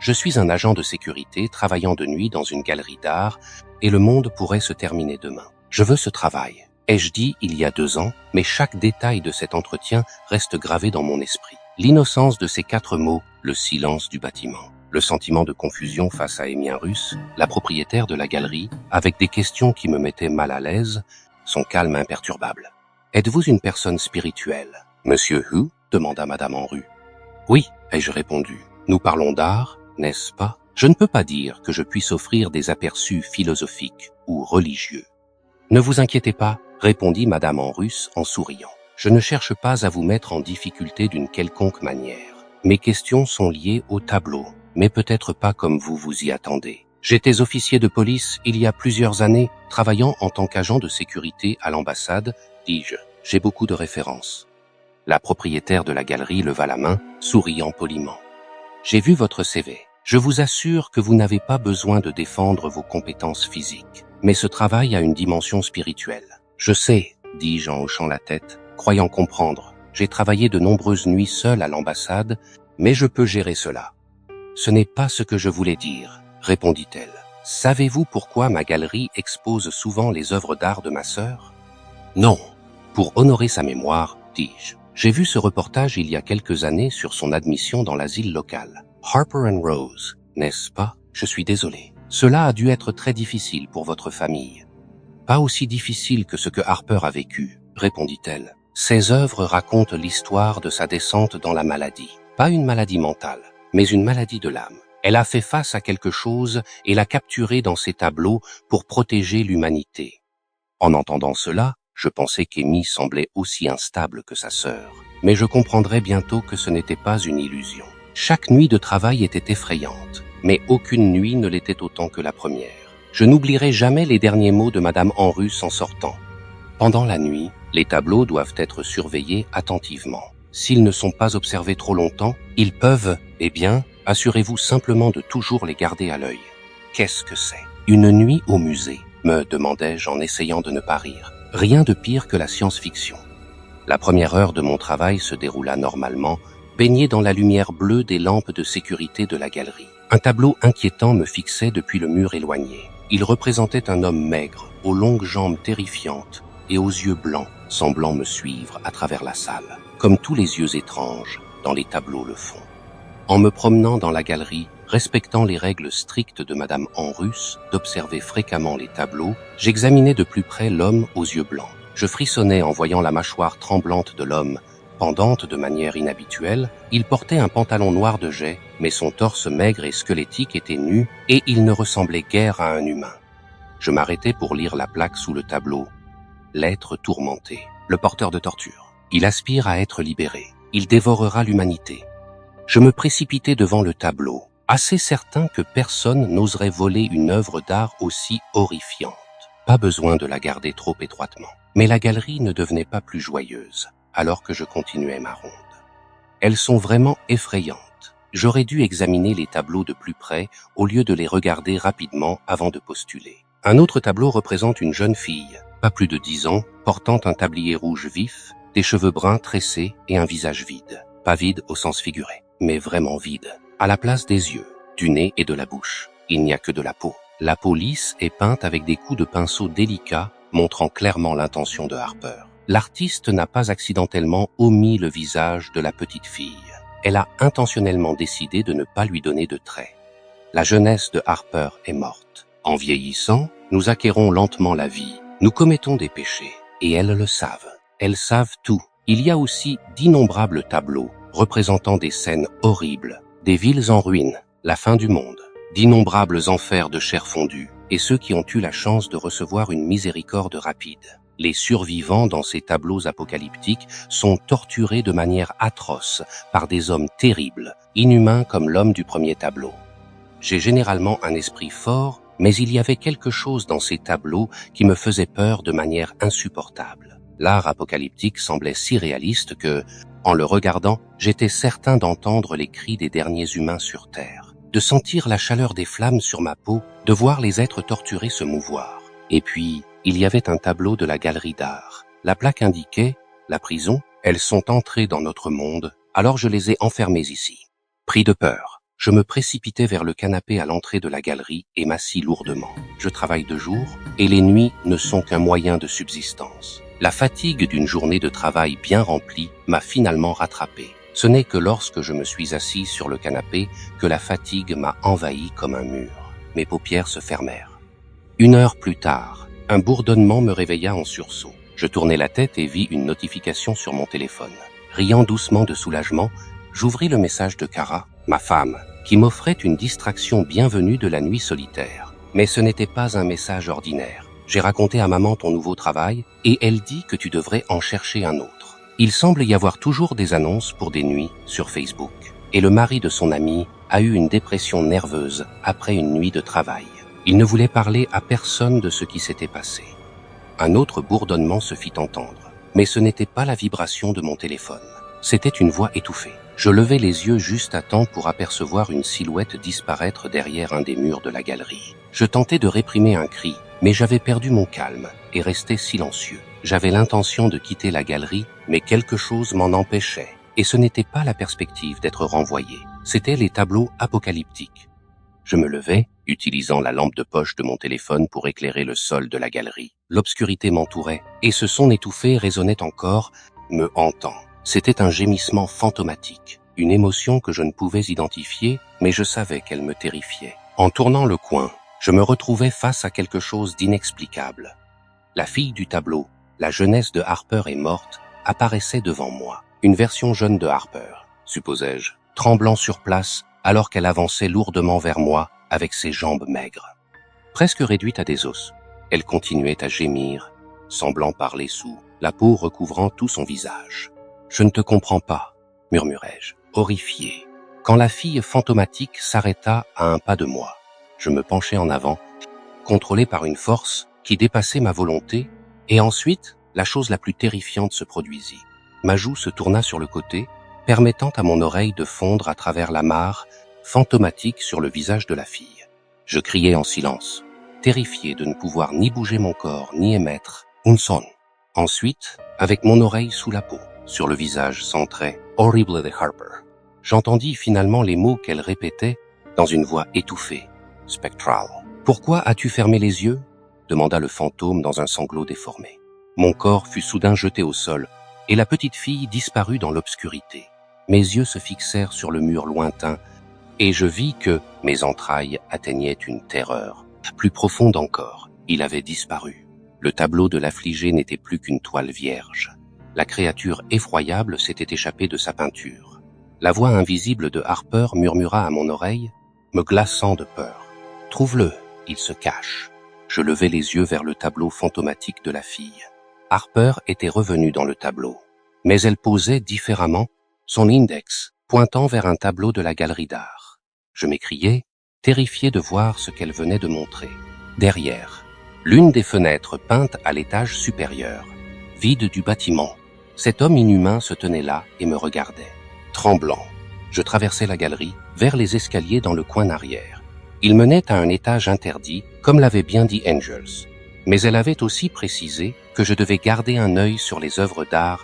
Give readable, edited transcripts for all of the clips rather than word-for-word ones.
Je suis un agent de sécurité travaillant de nuit dans une galerie d'art et le monde pourrait se terminer demain. Je veux ce travail. Ai-je dit il y a 2 ans, mais chaque détail de cet entretien reste gravé dans mon esprit. L'innocence de ces 4 mots, le silence du bâtiment, le sentiment de confusion face à Émien Russe, la propriétaire de la galerie, avec des questions qui me mettaient mal à l'aise, son calme imperturbable. « Êtes-vous une personne spirituelle ?» « Monsieur Hu ?» demanda Madame Enru. « Oui, ai-je répondu. Nous parlons d'art, n'est-ce pas? Je ne peux pas dire que je puisse offrir des aperçus philosophiques ou religieux. »« Ne vous inquiétez pas, » répondit Madame Enrusse en souriant. « Je ne cherche pas à vous mettre en difficulté d'une quelconque manière. Mes questions sont liées au tableau, mais peut-être pas comme vous vous y attendez. J'étais officier de police il y a plusieurs années, travaillant en tant qu'agent de sécurité à l'ambassade, dis-je. J'ai beaucoup de références. » La propriétaire de la galerie leva la main, souriant poliment. « J'ai vu votre CV. Je vous assure que vous n'avez pas besoin de défendre vos compétences physiques. Mais ce travail a une dimension spirituelle. »« Je sais, » dis-je en hochant la tête, croyant comprendre. J'ai travaillé de nombreuses nuits seul à l'ambassade, mais je peux gérer cela. »« Ce n'est pas ce que je voulais dire, » répondit-elle. « Savez-vous pourquoi ma galerie expose souvent les œuvres d'art de ma sœur ? » « Non. Pour honorer sa mémoire, dis-je. J'ai vu ce reportage il y a quelques années sur son admission dans l'asile local. Harper & Rose, n'est-ce pas? Je suis désolé. Cela a dû être très difficile pour votre famille. Pas aussi difficile que ce que Harper a vécu, répondit-elle. Ses œuvres racontent l'histoire de sa descente dans la maladie. Pas une maladie mentale, mais une maladie de l'âme. Elle a fait face à quelque chose et l'a capturé dans ses tableaux pour protéger l'humanité. En entendant cela, je pensais qu'Amy semblait aussi instable que sa sœur, mais je comprendrais bientôt que ce n'était pas une illusion. Chaque nuit de travail était effrayante, mais aucune nuit ne l'était autant que la première. Je n'oublierai jamais les derniers mots de Madame Enrusse en sortant. Pendant la nuit, les tableaux doivent être surveillés attentivement. S'ils ne sont pas observés trop longtemps, ils peuvent, eh bien, assurez-vous simplement de toujours les garder à l'œil. Qu'est-ce que c'est? Une nuit au musée, me demandai-je en essayant de ne pas rire. Rien de pire que la science-fiction. La première heure de mon travail se déroula normalement, baignée dans la lumière bleue des lampes de sécurité de la galerie. Un tableau inquiétant me fixait depuis le mur éloigné. Il représentait un homme maigre, aux longues jambes terrifiantes et aux yeux blancs, semblant me suivre à travers la salle, comme tous les yeux étranges dans les tableaux le font. En me promenant dans la galerie, respectant les règles strictes de Madame Enrusse d'observer fréquemment les tableaux, j'examinais de plus près l'homme aux yeux blancs. Je frissonnais en voyant la mâchoire tremblante de l'homme, pendante de manière inhabituelle. Il portait un pantalon noir de jais, mais son torse maigre et squelettique était nu et il ne ressemblait guère à un humain. Je m'arrêtai pour lire la plaque sous le tableau. L'être tourmenté, le porteur de torture. Il aspire à être libéré. Il dévorera l'humanité. Je me précipitai devant le tableau, assez certain que personne n'oserait voler une œuvre d'art aussi horrifiante. Pas besoin de la garder trop étroitement. Mais la galerie ne devenait pas plus joyeuse, alors que je continuais ma ronde. Elles sont vraiment effrayantes. J'aurais dû examiner les tableaux de plus près au lieu de les regarder rapidement avant de postuler. Un autre tableau représente une jeune fille, pas plus de 10 ans, portant un tablier rouge vif, des cheveux bruns tressés et un visage vide. Pas vide au sens figuré, mais vraiment vide. À la place des yeux, du nez et de la bouche, il n'y a que de la peau. La peau lisse est peinte avec des coups de pinceau délicats, montrant clairement l'intention de Harper. L'artiste n'a pas accidentellement omis le visage de la petite fille. Elle a intentionnellement décidé de ne pas lui donner de traits. La jeunesse de Harper est morte. En vieillissant, nous acquérons lentement la vie. Nous commettons des péchés, et elles le savent. Elles savent tout. Il y a aussi d'innombrables tableaux représentant des scènes horribles, des villes en ruine, la fin du monde, d'innombrables enfers de chair fondue, et ceux qui ont eu la chance de recevoir une miséricorde rapide. Les survivants dans ces tableaux apocalyptiques sont torturés de manière atroce par des hommes terribles, inhumains comme l'homme du premier tableau. J'ai généralement un esprit fort, mais il y avait quelque chose dans ces tableaux qui me faisait peur de manière insupportable. L'art apocalyptique semblait si réaliste que, en le regardant, j'étais certain d'entendre les cris des derniers humains sur Terre, de sentir la chaleur des flammes sur ma peau, de voir les êtres torturés se mouvoir. Et puis, il y avait un tableau de la galerie d'art. La plaque indiquait « La prison, elles sont entrées dans notre monde, alors je les ai enfermées ici. » Pris de peur, Je me précipitai vers le canapé à l'entrée de la galerie et m'assis lourdement. Je travaille de jour et les nuits ne sont qu'un moyen de subsistance. La fatigue d'une journée de travail bien remplie m'a finalement rattrapé. Ce n'est que lorsque je me suis assis sur le canapé que la fatigue m'a envahi comme un mur. Mes paupières se fermèrent. 1 heure plus tard, un bourdonnement me réveilla en sursaut. Je tournai la tête et vis une notification sur mon téléphone. Riant doucement de soulagement, j'ouvris le message de Cara, ma femme, qui m'offrait une distraction bienvenue de la nuit solitaire. Mais ce n'était pas un message ordinaire. J'ai raconté à maman ton nouveau travail et elle dit que tu devrais en chercher un autre. Il semble y avoir toujours des annonces pour des nuits sur Facebook. Et le mari de son ami a eu une dépression nerveuse après une nuit de travail. Il ne voulait parler à personne de ce qui s'était passé. Un autre bourdonnement se fit entendre, mais ce n'était pas la vibration de mon téléphone. C'était une voix étouffée. Je levai les yeux juste à temps pour apercevoir une silhouette disparaître derrière un des murs de la galerie. Je tentais de réprimer un cri, mais j'avais perdu mon calme et restais silencieux. J'avais l'intention de quitter la galerie, mais quelque chose m'en empêchait. Et ce n'était pas la perspective d'être renvoyé, c'étaient les tableaux apocalyptiques. Je me levai, utilisant la lampe de poche de mon téléphone pour éclairer le sol de la galerie. L'obscurité m'entourait, et ce son étouffé résonnait encore, me hantant. C'était un gémissement fantomatique, une émotion que je ne pouvais identifier, mais je savais qu'elle me terrifiait. En tournant le coin, je me retrouvais face à quelque chose d'inexplicable. La fille du tableau, la jeunesse de Harper est morte, apparaissait devant moi. Une version jeune de Harper, supposai-je, tremblant sur place alors qu'elle avançait lourdement vers moi avec ses jambes maigres. Presque réduite à des os, elle continuait à gémir, semblant parler sous, la peau recouvrant tout son visage. « Je ne te comprends pas », murmurai-je, horrifié, quand la fille fantomatique s'arrêta à un pas de moi. Je me penchai en avant, contrôlé par une force qui dépassait ma volonté, et ensuite, la chose la plus terrifiante se produisit. Ma joue se tourna sur le côté, permettant à mon oreille de fondre à travers la mare fantomatique sur le visage de la fille. Je criai en silence, terrifié de ne pouvoir ni bouger mon corps, ni émettre un son. Ensuite, avec mon oreille sous la peau, sur le visage centré, Horrible de Harper, j'entendis finalement les mots qu'elle répétait dans une voix étouffée, spectrale. « Pourquoi as-tu fermé les yeux ?» demanda le fantôme dans un sanglot déformé. Mon corps fut soudain jeté au sol, et la petite fille disparut dans l'obscurité. Mes yeux se fixèrent sur le mur lointain, et je vis que mes entrailles atteignaient une terreur. Plus profonde encore, il avait disparu. Le tableau de l'affligé n'était plus qu'une toile vierge. La créature effroyable s'était échappée de sa peinture. La voix invisible de Harper murmura à mon oreille, me glaçant de peur. « Trouve-le, il se cache. » Je levai les yeux vers le tableau fantomatique de la fille. Harper était revenue dans le tableau, mais elle posait différemment, son index pointant vers un tableau de la galerie d'art. Je m'écriai, terrifié de voir ce qu'elle venait de montrer. Derrière, l'une des fenêtres peintes à l'étage supérieur, vide du bâtiment, cet homme inhumain se tenait là et me regardait. Tremblant, je traversai la galerie vers les escaliers dans le coin arrière. Il menait à un étage interdit, comme l'avait bien dit Angels. Mais elle avait aussi précisé que je devais garder un œil sur les œuvres d'art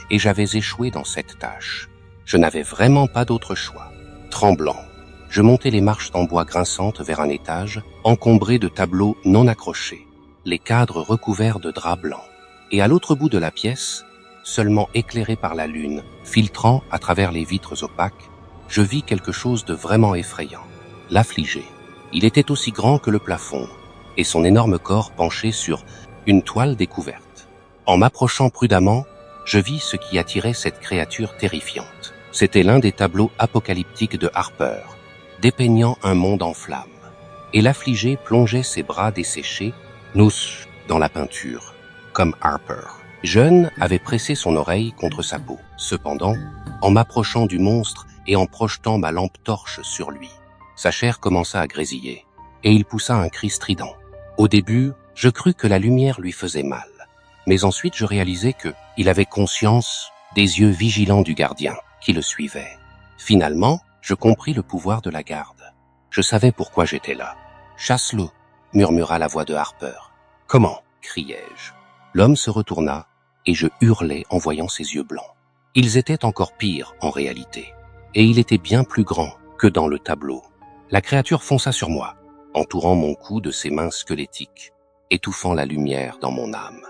et j'avais échoué dans cette tâche. Je n'avais vraiment pas d'autre choix. Tremblant, je montai les marches en bois grinçantes vers un étage encombré de tableaux non accrochés, les cadres recouverts de draps blancs. Et à l'autre bout de la pièce, seulement éclairé par la lune, filtrant à travers les vitres opaques, je vis quelque chose de vraiment effrayant. L'affligé. Il était aussi grand que le plafond, et son énorme corps penché sur une toile découverte. En m'approchant prudemment, je vis ce qui attirait cette créature terrifiante. C'était l'un des tableaux apocalyptiques de Harper, dépeignant un monde en flammes. Et l'affligé plongeait ses bras desséchés, nous, dans la peinture, comme Harper. Jeune avait pressé son oreille contre sa peau. Cependant, en m'approchant du monstre et en projetant ma lampe torche sur lui, sa chair commença à grésiller, et il poussa un cri strident. Au début, je crus que la lumière lui faisait mal, mais ensuite je réalisai que il avait conscience des yeux vigilants du gardien qui le suivait. Finalement, je compris le pouvoir de la garde. Je savais pourquoi j'étais là. « Chasse-le » murmura la voix de Harper. « Comment » criai-je. L'homme se retourna, et je hurlai en voyant ses yeux blancs. Ils étaient encore pires en réalité, et il était bien plus grand que dans le tableau. La créature fonça sur moi, entourant mon cou de ses mains squelettiques, étouffant la lumière dans mon âme.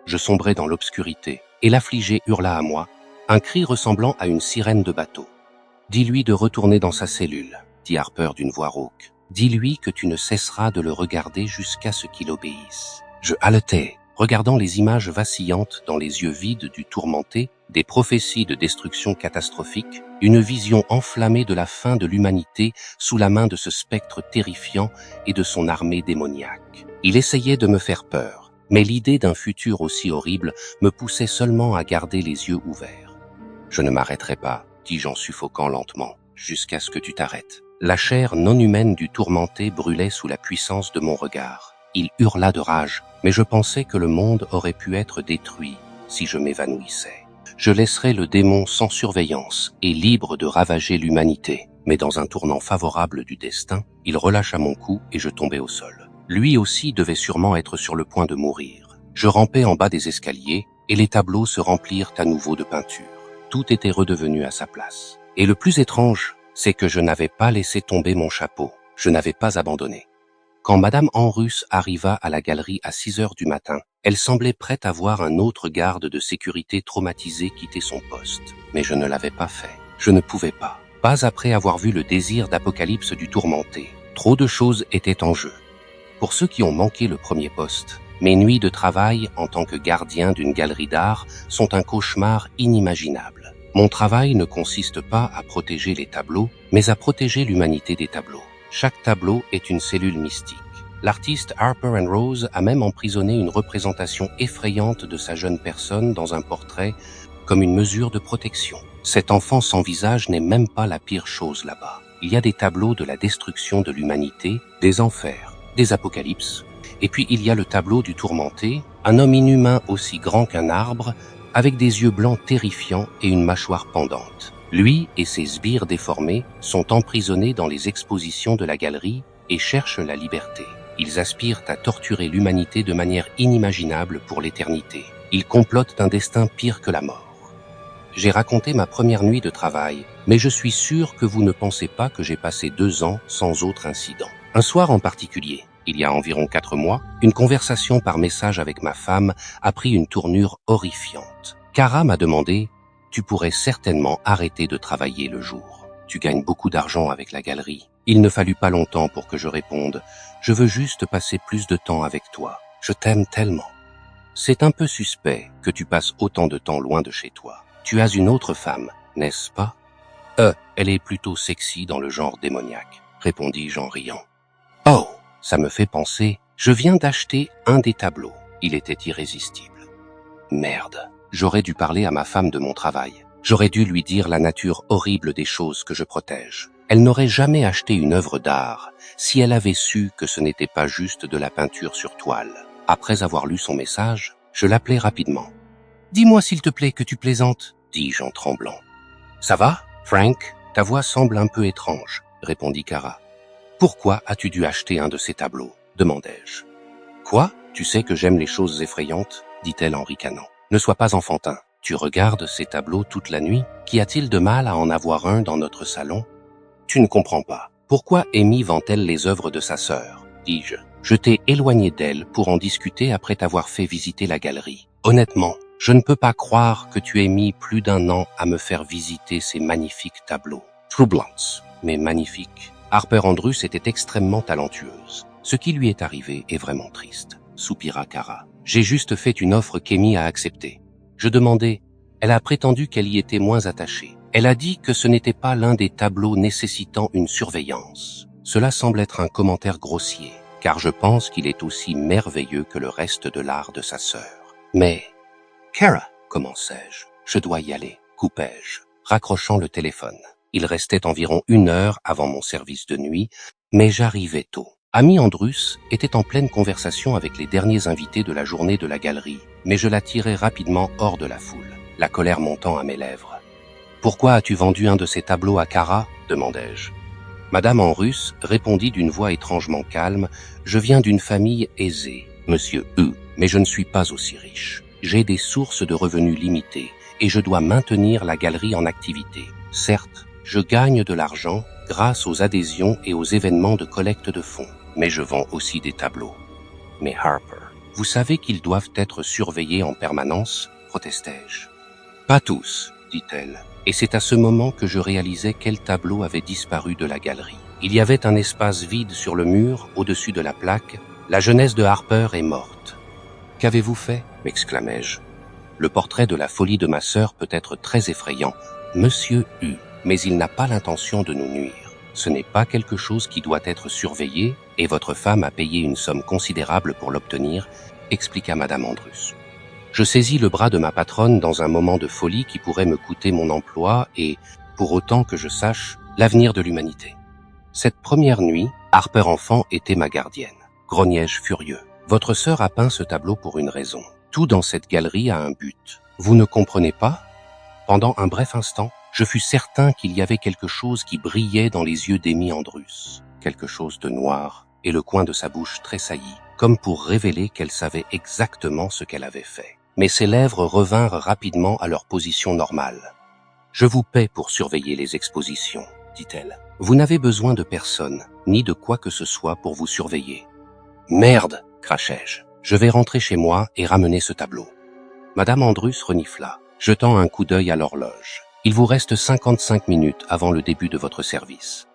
Je sombrai dans l'obscurité, et l'affligé hurla à moi, un cri ressemblant à une sirène de bateau. « Dis-lui de retourner dans sa cellule, » dit Harper d'une voix rauque. « Dis-lui que tu ne cesseras de le regarder jusqu'à ce qu'il obéisse. » Je haletais, regardant les images vacillantes dans les yeux vides du tourmenté, des prophéties de destruction catastrophique, une vision enflammée de la fin de l'humanité sous la main de ce spectre terrifiant et de son armée démoniaque. Il essayait de me faire peur, mais l'idée d'un futur aussi horrible me poussait seulement à garder les yeux ouverts. « Je ne m'arrêterai pas, » dis-je en suffoquant lentement, « jusqu'à ce que tu t'arrêtes. » La chair non humaine du tourmenté brûlait sous la puissance de mon regard. Il hurla de rage, mais je pensais que le monde aurait pu être détruit si je m'évanouissais. Je laisserais le démon sans surveillance et libre de ravager l'humanité. Mais dans un tournant favorable du destin, il relâcha mon cou et je tombai au sol. Lui aussi devait sûrement être sur le point de mourir. Je rampais en bas des escaliers et les tableaux se remplirent à nouveau de peinture. Tout était redevenu à sa place. Et le plus étrange, c'est que je n'avais pas laissé tomber mon chapeau. Je n'avais pas abandonné. Quand Madame Enrusse arriva à la galerie à 6 heures du matin, elle semblait prête à voir un autre garde de sécurité traumatisé quitter son poste. Mais je ne l'avais pas fait. Je ne pouvais pas. Pas après avoir vu le désir d'apocalypse du tourmenté. Trop de choses étaient en jeu. Pour ceux qui ont manqué le premier poste, mes nuits de travail en tant que gardien d'une galerie d'art sont un cauchemar inimaginable. Mon travail ne consiste pas à protéger les tableaux, mais à protéger l'humanité des tableaux. Chaque tableau est une cellule mystique. L'artiste Harper & Rose a même emprisonné une représentation effrayante de sa jeune personne dans un portrait comme une mesure de protection. Cet enfant sans visage n'est même pas la pire chose là-bas. Il y a des tableaux de la destruction de l'humanité, des enfers, des apocalypses, et puis il y a le tableau du tourmenté, un homme inhumain aussi grand qu'un arbre, avec des yeux blancs terrifiants et une mâchoire pendante. Lui et ses sbires déformés sont emprisonnés dans les expositions de la galerie et cherchent la liberté. Ils aspirent à torturer l'humanité de manière inimaginable pour l'éternité. Ils complotent un destin pire que la mort. J'ai raconté ma première nuit de travail, mais je suis sûr que vous ne pensez pas que j'ai passé 2 ans sans autre incident. Un soir en particulier, il y a environ 4 mois, une conversation par message avec ma femme a pris une tournure horrifiante. Cara m'a demandé « Tu pourrais certainement arrêter de travailler le jour. Tu gagnes beaucoup d'argent avec la galerie. » Il ne fallut pas longtemps pour que je réponde « Je veux juste passer plus de temps avec toi. Je t'aime tellement. » C'est un peu suspect que tu passes autant de temps loin de chez toi. Tu as une autre femme, n'est-ce pas? Elle est plutôt sexy dans le genre démoniaque, répondis-je en riant. Oh, ça me fait penser, je viens d'acheter un des tableaux. Il était irrésistible. Merde, j'aurais dû parler à ma femme de mon travail. J'aurais dû lui dire la nature horrible des choses que je protège. Elle n'aurait jamais acheté une œuvre d'art si elle avait su que ce n'était pas juste de la peinture sur toile. Après avoir lu son message, je l'appelai rapidement. « Dis-moi s'il te plaît que tu plaisantes, » dis-je en tremblant. « Ça va, Frank? Ta voix semble un peu étrange, » répondit Cara. « Pourquoi as-tu dû acheter un de ces tableaux ?» demandai-je. « Quoi? Tu sais que j'aime les choses effrayantes, » dit-elle en ricanant. « Ne sois pas enfantin. Tu regardes ces tableaux toute la nuit? Qu'y a-t-il de mal à en avoir un dans notre salon? Tu ne comprends pas. Pourquoi Amy vend-elle les œuvres de sa sœur? Dis-je. Je t'ai éloigné d'elle pour en discuter après t'avoir fait visiter la galerie. Honnêtement, je ne peux pas croire que tu aies mis plus d'1 an à me faire visiter ces magnifiques tableaux. Troublance, mais magnifiques. Harper Andrews était extrêmement talentueuse. Ce qui lui est arrivé est vraiment triste, soupira Cara. J'ai juste fait une offre qu'Amy a acceptée. Je demandais, elle a prétendu qu'elle y était moins attachée. Elle a dit que ce n'était pas l'un des tableaux nécessitant une surveillance. Cela semble être un commentaire grossier, car je pense qu'il est aussi merveilleux que le reste de l'art de sa sœur. Mais, Cara, commençai-je, je dois y aller, coupai-je, raccrochant le téléphone. Il restait environ 1 heure avant mon service de nuit, mais j'arrivais tôt. Amy Andrews était en pleine conversation avec les derniers invités de la journée de la galerie, mais je la tirai rapidement hors de la foule, la colère montant à mes lèvres. « Pourquoi as-tu vendu un de ces tableaux à Cara ?» demandai-je. Madame Andrews répondit d'une voix étrangement calme, « Je viens d'une famille aisée, monsieur mais je ne suis pas aussi riche. J'ai des sources de revenus limitées et je dois maintenir la galerie en activité. Certes, Je gagne de l'argent grâce aux adhésions et aux événements de collecte de fonds, mais je vends aussi des tableaux. Mais Harper, vous savez qu'ils doivent être surveillés en permanence, protestai-je. Pas tous, dit-elle, et c'est à ce moment que je réalisais quel tableau avait disparu de la galerie. Il y avait un espace vide sur le mur, au-dessus de la plaque. La jeunesse de Harper est morte. Qu'avez-vous fait? M'exclamai-je. Le portrait de la folie de ma sœur peut être très effrayant, Monsieur U, mais il n'a pas l'intention de nous nuire. Ce n'est pas quelque chose qui doit être surveillé, et votre femme a payé une somme considérable pour l'obtenir, expliqua Madame Andrus. Je saisis le bras de ma patronne dans un moment de folie qui pourrait me coûter mon emploi et, pour autant que je sache, l'avenir de l'humanité. Cette première nuit, Harper enfant était ma gardienne. Grognai-je furieux. Votre sœur a peint ce tableau pour une raison. Tout dans cette galerie a un but. Vous ne comprenez pas? Pendant un bref instant, je fus certain qu'il y avait quelque chose qui brillait dans les yeux d'Amy Andrus. Quelque chose de noir, et le coin de sa bouche tressaillit, comme pour révéler qu'elle savait exactement ce qu'elle avait fait. Mais ses lèvres revinrent rapidement à leur position normale. « Je vous paie pour surveiller les expositions, » dit-elle. « Vous n'avez besoin de personne, ni de quoi que ce soit pour vous surveiller. »« Merde !» crachai-je. « Je vais rentrer chez moi et ramener ce tableau. » Madame Andrus renifla, jetant un coup d'œil à l'horloge. « Il vous reste 55 minutes avant le début de votre service. »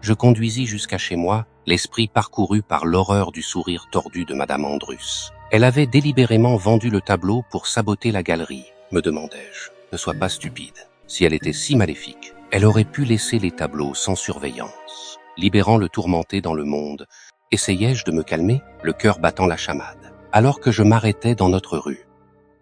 Je conduisis jusqu'à chez moi, l'esprit parcouru par l'horreur du sourire tordu de Madame Andrus. Elle avait délibérément vendu le tableau pour saboter la galerie, me demandai-je. Ne sois pas stupide. Si elle était si maléfique, elle aurait pu laisser les tableaux sans surveillance. Libérant le tourmenté dans le monde, essayai-je de me calmer, le cœur battant la chamade, alors que je m'arrêtais dans notre rue.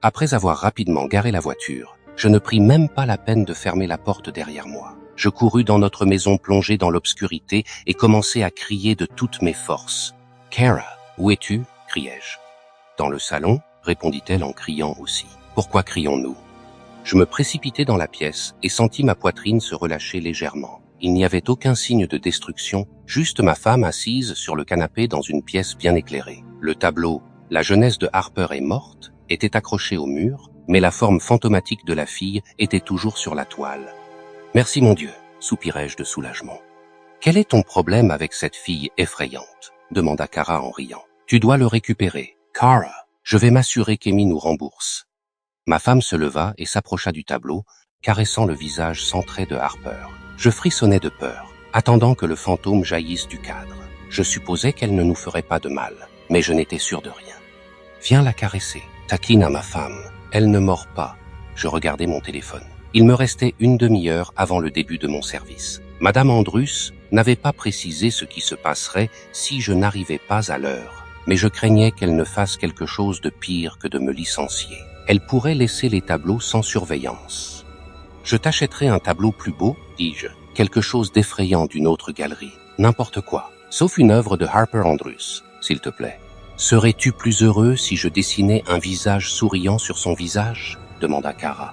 Après avoir rapidement garé la voiture, je ne pris même pas la peine de fermer la porte derrière moi. Je courus dans notre maison plongée dans l'obscurité et commençai à crier de toutes mes forces. « Kara, où es-tu » criai-je. « Dans le salon » répondit-elle en criant aussi. « Pourquoi crions-nous » Je me précipitai dans la pièce et sentis ma poitrine se relâcher légèrement. Il n'y avait aucun signe de destruction, juste ma femme assise sur le canapé dans une pièce bien éclairée. Le tableau « La jeunesse de Harper est morte » était accroché au mur, mais la forme fantomatique de la fille était toujours sur la toile. « Merci mon Dieu » soupirai-je de soulagement. « Quel est ton problème avec cette fille effrayante » demanda Kara en riant. « Tu dois le récupérer. Kara, je vais m'assurer qu'Amy nous rembourse. » Ma femme se leva et s'approcha du tableau, caressant le visage centré de Harper. Je frissonnais de peur, attendant que le fantôme jaillisse du cadre. Je supposais qu'elle ne nous ferait pas de mal, mais je n'étais sûr de rien. « Viens la caresser. » Taquine à ma femme. Elle ne mord pas. Je regardais mon téléphone. Il me restait une demi-heure avant le début de mon service. Madame Andrus n'avait pas précisé ce qui se passerait si je n'arrivais pas à l'heure, mais je craignais qu'elle ne fasse quelque chose de pire que de me licencier. Elle pourrait laisser les tableaux sans surveillance. « Je t'achèterai un tableau plus beau, dis-je, quelque chose d'effrayant d'une autre galerie, n'importe quoi, sauf une œuvre de Harper Andrus, s'il te plaît. » « Serais-tu plus heureux si je dessinais un visage souriant sur son visage ?» demanda Kara.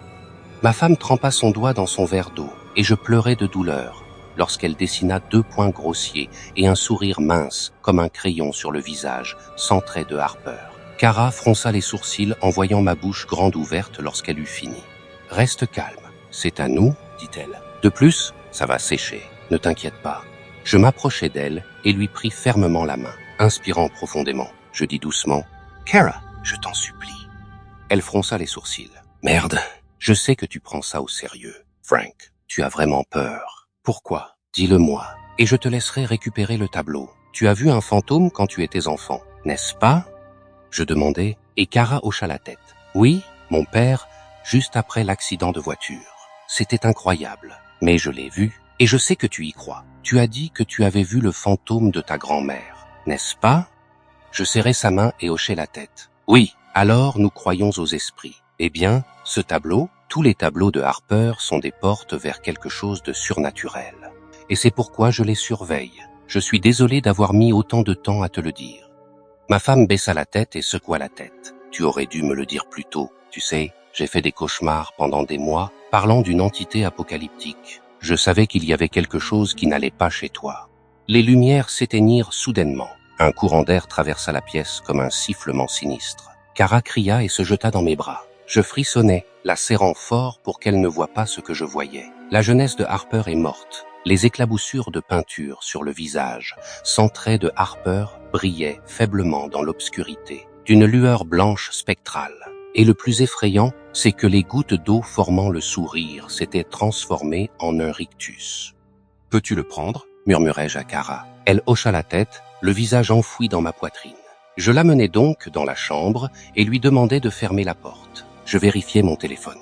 Ma femme trempa son doigt dans son verre d'eau, et je pleurais de douleur lorsqu'elle dessina 2 points grossiers et un sourire mince comme un crayon sur le visage, sans trait de Harper. Kara fronça les sourcils en voyant ma bouche grande ouverte lorsqu'elle eut fini. « Reste calme, c'est à nous, dit-elle. De plus, ça va sécher, ne t'inquiète pas. » Je m'approchai d'elle et lui pris fermement la main, inspirant profondément. Je dis doucement, « Kara, je t'en supplie. » Elle fronça les sourcils. « Merde, je sais que tu prends ça au sérieux. Frank, tu as vraiment peur. Pourquoi? Dis-le-moi, et je te laisserai récupérer le tableau. Tu as vu un fantôme quand tu étais enfant, n'est-ce pas? » Je demandai, et Kara hocha la tête. « Oui, mon père, juste après l'accident de voiture. C'était incroyable, mais je l'ai vu, et je sais que tu y crois. Tu as dit que tu avais vu le fantôme de ta grand-mère, n'est-ce pas? » Je serrai sa main et hochai la tête. « Oui, alors nous croyons aux esprits. Eh bien, ce tableau, tous les tableaux de Harper sont des portes vers quelque chose de surnaturel. Et c'est pourquoi je les surveille. Je suis désolé d'avoir mis autant de temps à te le dire. » Ma femme baissa la tête et secoua la tête. « Tu aurais dû me le dire plus tôt. Tu sais, j'ai fait des cauchemars pendant des mois, parlant d'une entité apocalyptique. Je savais qu'il y avait quelque chose qui n'allait pas chez toi. » Les lumières s'éteignirent soudainement. Un courant d'air traversa la pièce comme un sifflement sinistre. Kara cria et se jeta dans mes bras. Je frissonnais, la serrant fort pour qu'elle ne voie pas ce que je voyais. La jeunesse de Harper est morte. Les éclaboussures de peinture sur le visage, sans trait de Harper, brillaient faiblement dans l'obscurité, d'une lueur blanche spectrale. Et le plus effrayant, c'est que les gouttes d'eau formant le sourire s'étaient transformées en un rictus. « Peux-tu le prendre ?» murmurai-je à Kara. Elle hocha la tête, le visage enfoui dans ma poitrine. Je l'amenai donc dans la chambre et lui demandai de fermer la porte. Je vérifiai mon téléphone.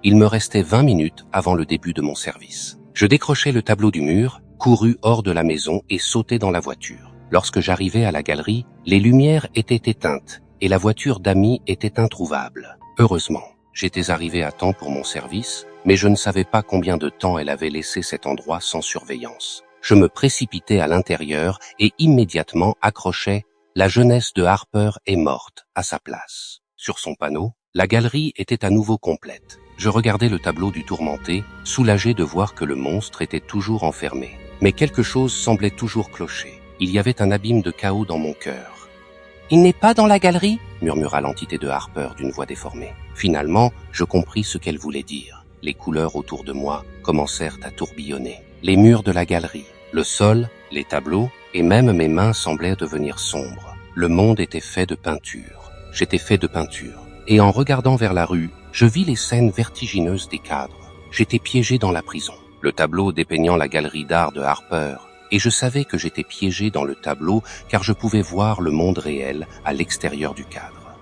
Il me restait 20 minutes avant le début de mon service. Je décrochai le tableau du mur, courus hors de la maison et sautai dans la voiture. Lorsque j'arrivai à la galerie, les lumières étaient éteintes et la voiture d'Amy était introuvable. Heureusement, j'étais arrivé à temps pour mon service, mais je ne savais pas combien de temps elle avait laissé cet endroit sans surveillance. Je me précipitai à l'intérieur et immédiatement accrochai « La jeunesse de Harper est morte » à sa place. Sur son panneau, la galerie était à nouveau complète. Je regardais le tableau du tourmenté, soulagé de voir que le monstre était toujours enfermé. Mais quelque chose semblait toujours clocher. Il y avait un abîme de chaos dans mon cœur. « Il n'est pas dans la galerie ?» murmura l'entité de Harper d'une voix déformée. Finalement, je compris ce qu'elle voulait dire. Les couleurs autour de moi commencèrent à tourbillonner. Les murs de la galerie, le sol, les tableaux, et même mes mains semblaient devenir sombres. Le monde était fait de peinture. J'étais fait de peinture. Et en regardant vers la rue, je vis les scènes vertigineuses des cadres. J'étais piégé dans la prison. Le tableau dépeignant la galerie d'art de Harper. Et je savais que j'étais piégé dans le tableau car je pouvais voir le monde réel à l'extérieur du cadre.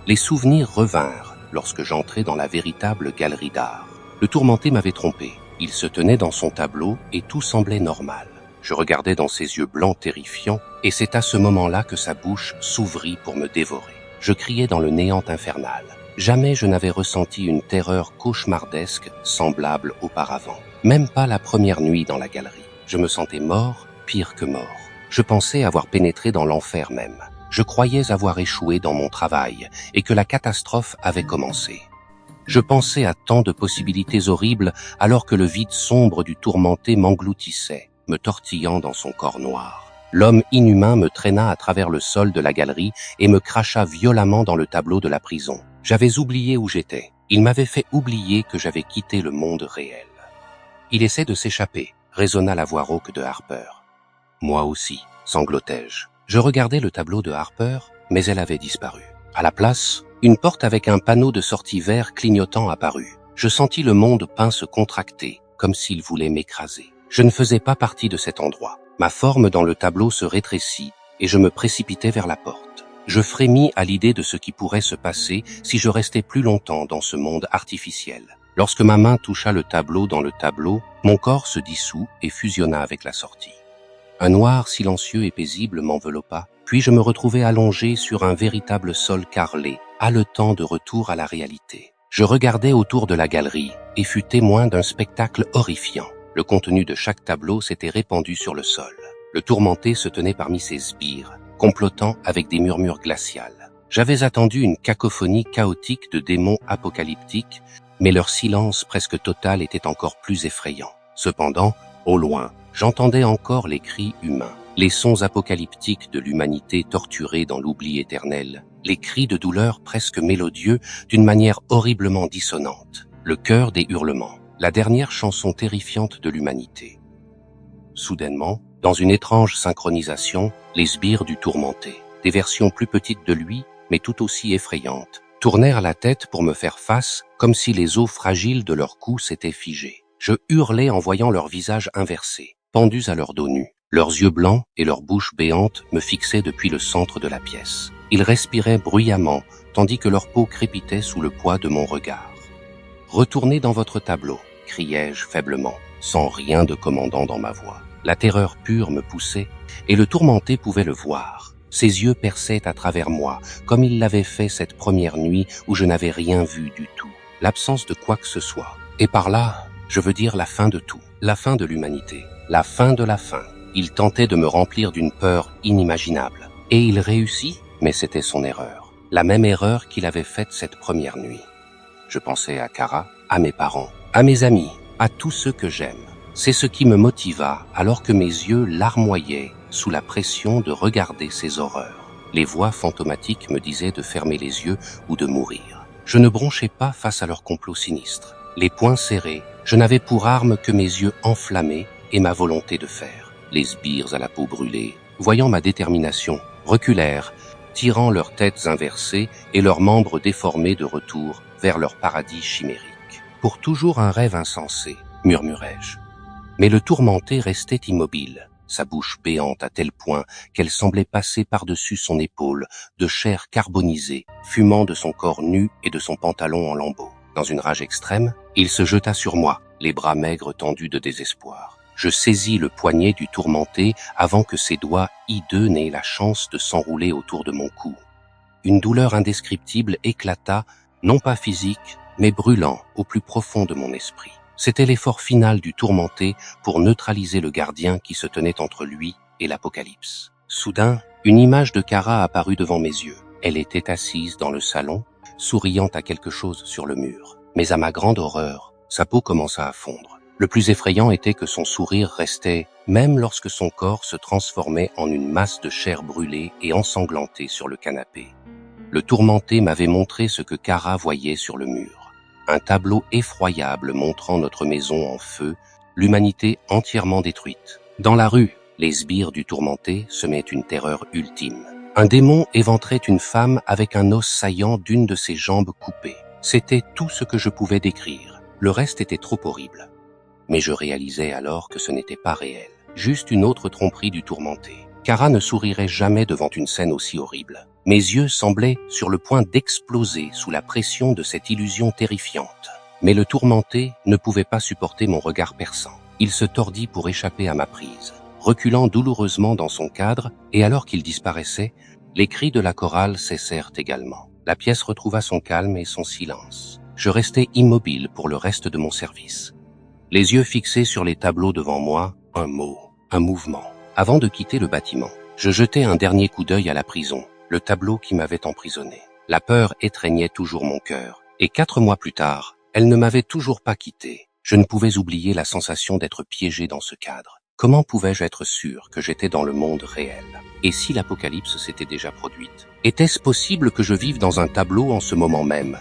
Les souvenirs revinrent lorsque j'entrai dans la véritable galerie d'art. Le tourmenté m'avait trompé. Il se tenait dans son tableau et tout semblait normal. Je regardais dans ses yeux blancs terrifiants et c'est à ce moment-là que sa bouche s'ouvrit pour me dévorer. Je criais dans le néant infernal. Jamais je n'avais ressenti une terreur cauchemardesque semblable auparavant. Même pas la première nuit dans la galerie. Je me sentais mort, pire que mort. Je pensais avoir pénétré dans l'enfer même. Je croyais avoir échoué dans mon travail et que la catastrophe avait commencé. Je pensais à tant de possibilités horribles alors que le vide sombre du tourmenté m'engloutissait, me tortillant dans son corps noir. L'homme inhumain me traîna à travers le sol de la galerie et me cracha violemment dans le tableau de la prison. J'avais oublié où j'étais. Il m'avait fait oublier que j'avais quitté le monde réel. Il essaie de s'échapper, résonna la voix rauque de Harper. Moi aussi, sanglotai-je. Je regardais le tableau de Harper, mais elle avait disparu. À la place, une porte avec un panneau de sortie vert clignotant apparut. Je sentis le monde peint se contracter, comme s'il voulait m'écraser. Je ne faisais pas partie de cet endroit. Ma forme dans le tableau se rétrécit et je me précipitai vers la porte. Je frémis à l'idée de ce qui pourrait se passer si je restais plus longtemps dans ce monde artificiel. Lorsque ma main toucha le tableau dans le tableau, mon corps se dissout et fusionna avec la sortie. Un noir silencieux et paisible m'enveloppa, puis je me retrouvai allongé sur un véritable sol carrelé, haletant de retour à la réalité. Je regardais autour de la galerie et fus témoin d'un spectacle horrifiant. Le contenu de chaque tableau s'était répandu sur le sol. Le tourmenté se tenait parmi ses sbires, complotant avec des murmures glaciales. J'avais attendu une cacophonie chaotique de démons apocalyptiques, mais leur silence presque total était encore plus effrayant. Cependant, au loin, j'entendais encore les cris humains, les sons apocalyptiques de l'humanité torturée dans l'oubli éternel, les cris de douleur presque mélodieux d'une manière horriblement dissonante, le chœur des hurlements, la dernière chanson terrifiante de l'humanité. Soudainement, dans une étrange synchronisation, les sbires du tourmenté, des versions plus petites de lui, mais tout aussi effrayantes, tournèrent la tête pour me faire face, comme si les os fragiles de leur cou s'étaient figés. Je hurlais en voyant leurs visages inversés, pendus à leur dos nu. Leurs yeux blancs et leurs bouches béantes me fixaient depuis le centre de la pièce. Ils respiraient bruyamment, tandis que leur peau crépitait sous le poids de mon regard. « Retournez dans votre tableau », criai-je faiblement, sans rien de commandant dans ma voix. La terreur pure me poussait, et le tourmenté pouvait le voir. Ses yeux perçaient à travers moi, comme il l'avait fait cette première nuit où je n'avais rien vu du tout. L'absence de quoi que ce soit. Et par là, je veux dire la fin de tout. La fin de l'humanité. La fin de la fin. Il tentait de me remplir d'une peur inimaginable. Et il réussit, mais c'était son erreur. La même erreur qu'il avait faite cette première nuit. Je pensais à Kara, à mes parents, à mes amis, à tous ceux que j'aime. C'est ce qui me motiva alors que mes yeux larmoyaient sous la pression de regarder ces horreurs. Les voix fantomatiques me disaient de fermer les yeux ou de mourir. Je ne bronchais pas face à leur complot sinistre. Les poings serrés, je n'avais pour arme que mes yeux enflammés et ma volonté de faire. Les sbires à la peau brûlée, voyant ma détermination, reculèrent, tirant leurs têtes inversées et leurs membres déformés de retour vers leur paradis chimérique. Pour toujours un rêve insensé, murmurai-je. Mais le tourmenté restait immobile, sa bouche béante à tel point qu'elle semblait passer par-dessus son épaule, de chair carbonisée, fumant de son corps nu et de son pantalon en lambeaux. Dans une rage extrême, il se jeta sur moi, les bras maigres tendus de désespoir. Je saisis le poignet du tourmenté avant que ses doigts hideux n'aient la chance de s'enrouler autour de mon cou. Une douleur indescriptible éclata, non pas physique, mais brûlant au plus profond de mon esprit. C'était l'effort final du tourmenté pour neutraliser le gardien qui se tenait entre lui et l'apocalypse. Soudain, une image de Kara apparut devant mes yeux. Elle était assise dans le salon, souriant à quelque chose sur le mur. Mais à ma grande horreur, sa peau commença à fondre. Le plus effrayant était que son sourire restait, même lorsque son corps se transformait en une masse de chair brûlée et ensanglantée sur le canapé. Le tourmenté m'avait montré ce que Kara voyait sur le mur. Un tableau effroyable montrant notre maison en feu, l'humanité entièrement détruite. Dans la rue, les sbires du tourmenté semaient une terreur ultime. Un démon éventrait une femme avec un os saillant d'une de ses jambes coupées. C'était tout ce que je pouvais décrire. Le reste était trop horrible. Mais je réalisais alors que ce n'était pas réel. Juste une autre tromperie du tourmenté. Kara ne sourirait jamais devant une scène aussi horrible. Mes yeux semblaient sur le point d'exploser sous la pression de cette illusion terrifiante. Mais le tourmenté ne pouvait pas supporter mon regard perçant. Il se tordit pour échapper à ma prise, reculant douloureusement dans son cadre, et alors qu'il disparaissait, les cris de la chorale cessèrent également. La pièce retrouva son calme et son silence. Je restai immobile pour le reste de mon service. Les yeux fixés sur les tableaux devant moi, un mot, un mouvement. Avant de quitter le bâtiment, je jetai un dernier coup d'œil à la prison, le tableau qui m'avait emprisonné. La peur étreignait toujours mon cœur, et 4 mois plus tard, elle ne m'avait toujours pas quitté. Je ne pouvais oublier la sensation d'être piégé dans ce cadre. Comment pouvais-je être sûr que j'étais dans le monde réel? Et si l'apocalypse s'était déjà produite? Était-ce possible que je vive dans un tableau en ce moment même?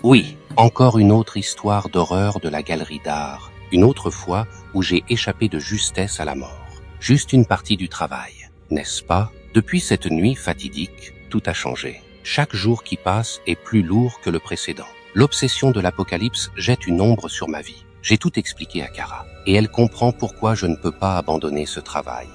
Oui, encore une autre histoire d'horreur de la galerie d'art, une autre fois où j'ai échappé de justesse à la mort. Juste une partie du travail, n'est-ce pas? Depuis cette nuit fatidique, tout a changé. Chaque jour qui passe est plus lourd que le précédent. L'obsession de l'apocalypse jette une ombre sur ma vie. J'ai tout expliqué à Kara, et elle comprend pourquoi je ne peux pas abandonner ce travail.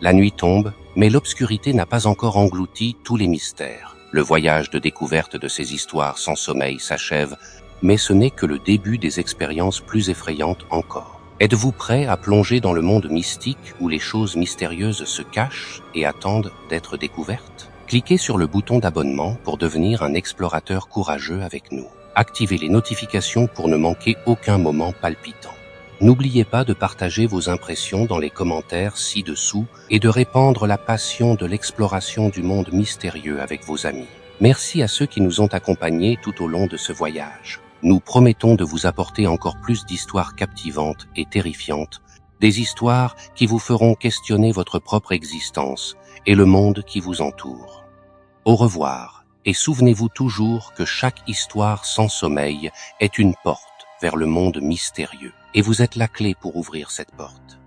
La nuit tombe, mais l'obscurité n'a pas encore englouti tous les mystères. Le voyage de découverte de ces histoires sans sommeil s'achève, mais ce n'est que le début des expériences plus effrayantes encore. Êtes-vous prêt à plonger dans le monde mystique où les choses mystérieuses se cachent et attendent d'être découvertes? Cliquez sur le bouton d'abonnement pour devenir un explorateur courageux avec nous. Activez les notifications pour ne manquer aucun moment palpitant. N'oubliez pas de partager vos impressions dans les commentaires ci-dessous et de répandre la passion de l'exploration du monde mystérieux avec vos amis. Merci à ceux qui nous ont accompagnés tout au long de ce voyage. Nous promettons de vous apporter encore plus d'histoires captivantes et terrifiantes, des histoires qui vous feront questionner votre propre existence et le monde qui vous entoure. Au revoir, et souvenez-vous toujours que chaque histoire sans sommeil est une porte vers le monde mystérieux, et vous êtes la clé pour ouvrir cette porte.